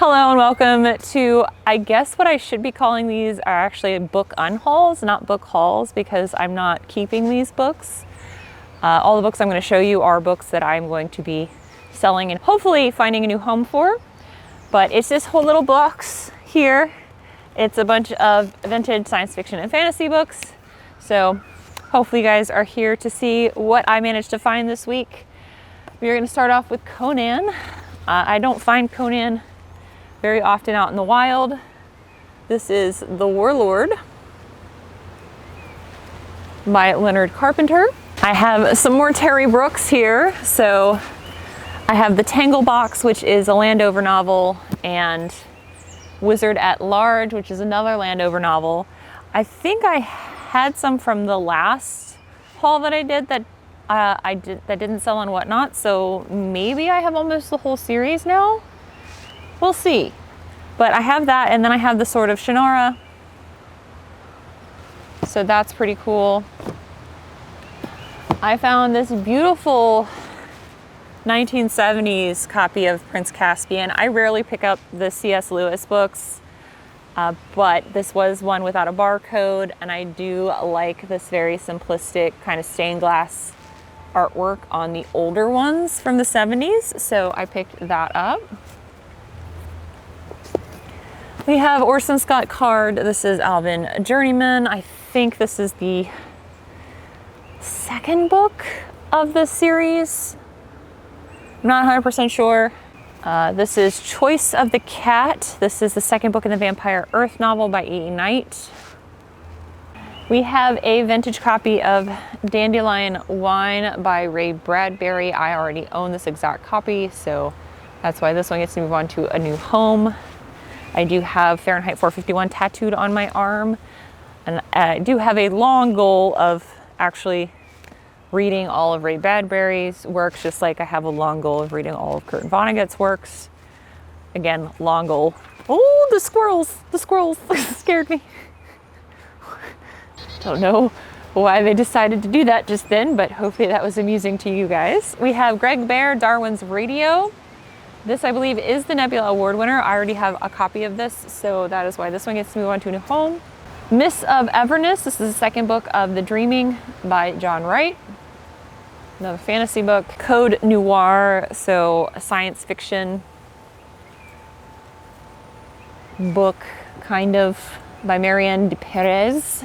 Hello and welcome to, I guess what I should be calling these are actually book unhauls, not book hauls, because I'm not keeping these books. All the books I'm going to show you are books that I'm going to be selling and hopefully finding a new home for. But it's this whole little box here. It's a bunch of vintage science fiction and fantasy books. So hopefully you guys are here to see what I managed to find this week. We're going to start off with Conan. I don't find Conan very often out in the wild. This is The Warlord by Leonard Carpenter. I have some more Terry Brooks here. So I have The Tangle Box, which is a Landover novel, and Wizard at Large, which is another Landover novel. I think I had some from the last haul that I did that that didn't sell on Whatnot, so maybe I have almost the whole series now. We'll see. But I have that, and then I have The Sword of Shannara. So that's pretty cool. I found this beautiful 1970s copy of Prince Caspian. I rarely pick up the C.S. Lewis books, but this was one without a barcode, and I do like this very simplistic kind of stained glass artwork on the older ones from the 70s, so I picked that up. We have Orson Scott Card. This is Alvin Journeyman. I think this is the second book of the series. I'm not 100% sure. This is Choice of the Cat. This is the second book in the Vampire Earth novel by E. Knight. We have a vintage copy of Dandelion Wine by Ray Bradbury. I already own this exact copy, so that's why this one gets to move on to a new home. I do have Fahrenheit 451 tattooed on my arm, and I do have a long goal of actually reading all of Ray Bradbury's works, just like I have a long goal of reading all of Kurt Vonnegut's works. Again, long goal. Oh, the squirrels scared me. Don't know why they decided to do that just then, but hopefully that was amusing to you guys. We have Greg Bear, Darwin's Radio. This, I believe, is the Nebula Award winner. I already have a copy of this, so that is why this one gets to move on to a new home. Mists of Everness. This is the second book of The Dreaming by John Wright. Another fantasy book. Code Noir, so a science fiction book, kind of, by Marianne de Perez.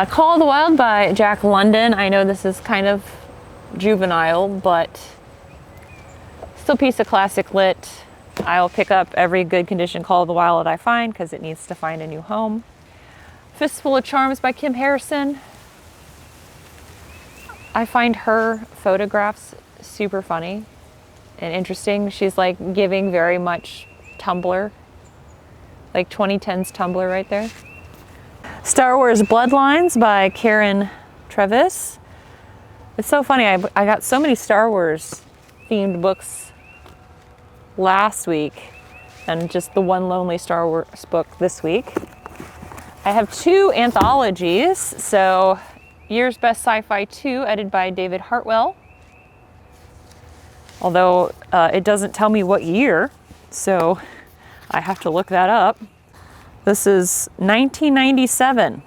Call of the Wild by Jack London. I know this is kind of juvenile, but still a piece of classic lit. I'll pick up every good condition Call of the Wild that I find because it needs to find a new home. Fistful of Charms by Kim Harrison. I find her photographs super funny and interesting. She's like giving very much Tumblr, like 2010s Tumblr right there. Star Wars Bloodlines by Karen Trevis. It's so funny, I got so many Star Wars themed books last week and just the one lonely Star Wars book this week. I have two anthologies. So Year's Best Sci-Fi 2, edited by David Hartwell. Although it doesn't tell me what year, so I have to look that up. This is 1997.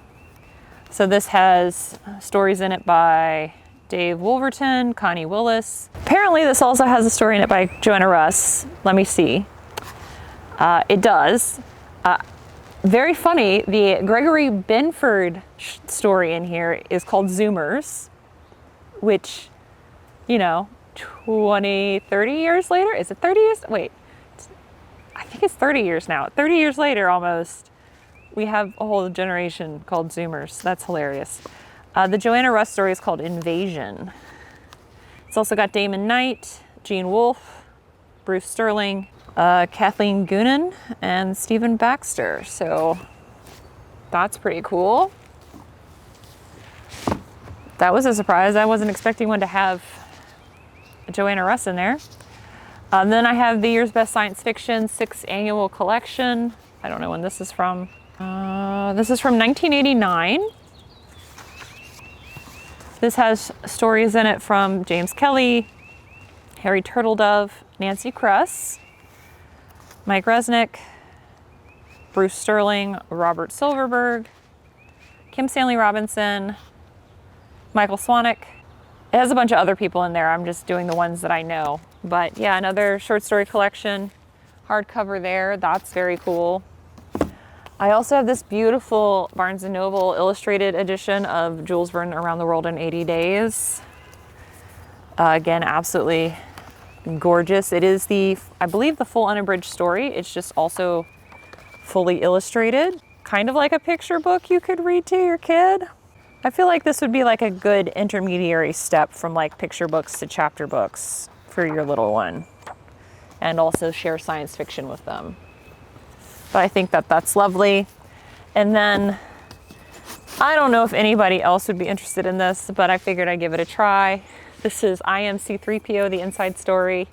So this has stories in it by Dave Wolverton, Connie Willis. Apparently this also has a story in it by Joanna Russ. Let me see. It does. Very funny, the Gregory Benford story in here is called Zoomers, which, you know, 20, 30 years later? Is it 30 years? Wait, I think it's 30 years now. 30 years later almost, we have a whole generation called Zoomers. That's hilarious. The Joanna Russ story is called Invasion. It's also got Damon Knight, Gene Wolfe, Bruce Sterling, Kathleen Goonan, and Stephen Baxter. So that's pretty cool. That was a surprise. I wasn't expecting one to have Joanna Russ in there. Then I have the Year's Best Science Fiction 6th Annual Collection. I don't know when this is from. This is from 1989. This has stories in it from James Kelly, Harry Turtledove, Nancy Kress, Mike Resnick, Bruce Sterling, Robert Silverberg, Kim Stanley Robinson, Michael Swanwick. It has a bunch of other people in there. I'm just doing the ones that I know. But yeah, another short story collection, hardcover there. That's very cool. I also have this beautiful Barnes & Noble illustrated edition of Jules Verne Around the World in 80 Days. Again, absolutely gorgeous. It is I believe the full unabridged story. It's just also fully illustrated, kind of like a picture book you could read to your kid. I feel like this would be like a good intermediary step from like picture books to chapter books for your little one, and also share science fiction with them. But I think that that's lovely. And then I don't know if anybody else would be interested in this, but I figured I'd give it a try. This is I Am C-3PO, the inside story.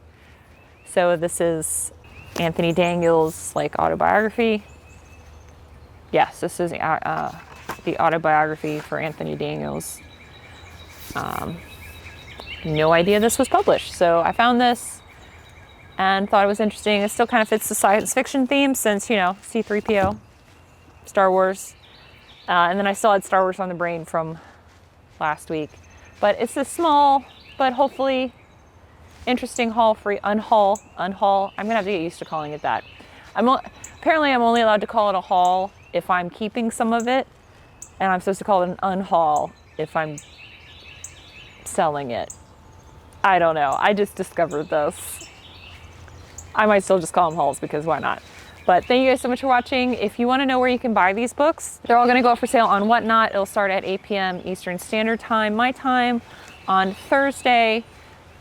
So this is Anthony Daniels' like autobiography. Yes, this is the autobiography for Anthony Daniels. No idea this was published. So I found this and thought it was interesting. It still kind of fits the science fiction theme since, you know, C-3PO, Star Wars. And then I still had Star Wars on the brain from last week. But it's a small, but hopefully interesting unhaul. I'm gonna have to get used to calling it that. Apparently I'm only allowed to call it a haul if I'm keeping some of it, and I'm supposed to call it an unhaul if I'm selling it. I don't know, I just discovered this. I might still just call them hauls because why not? But thank you guys so much for watching. If you want to know where you can buy these books, they're all going to go up for sale on Whatnot. It'll start at 8 p.m. Eastern Standard Time, my time, on Thursday.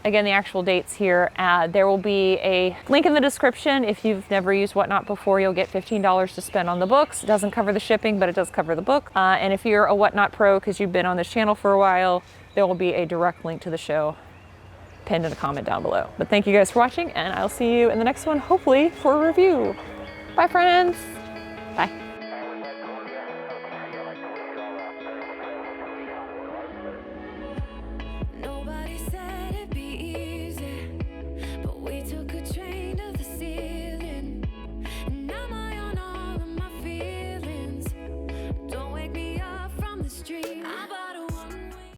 Again, the actual dates here. There will be a link in the description. If you've never used Whatnot before, you'll get $15 to spend on the books. It doesn't cover the shipping, but it does cover the book. And if you're a Whatnot Pro, because you've been on this channel for a while, there will be a direct link to the show pinned in a comment down below. But thank you guys for watching, and I'll see you in the next one, hopefully for a review. Bye, friends.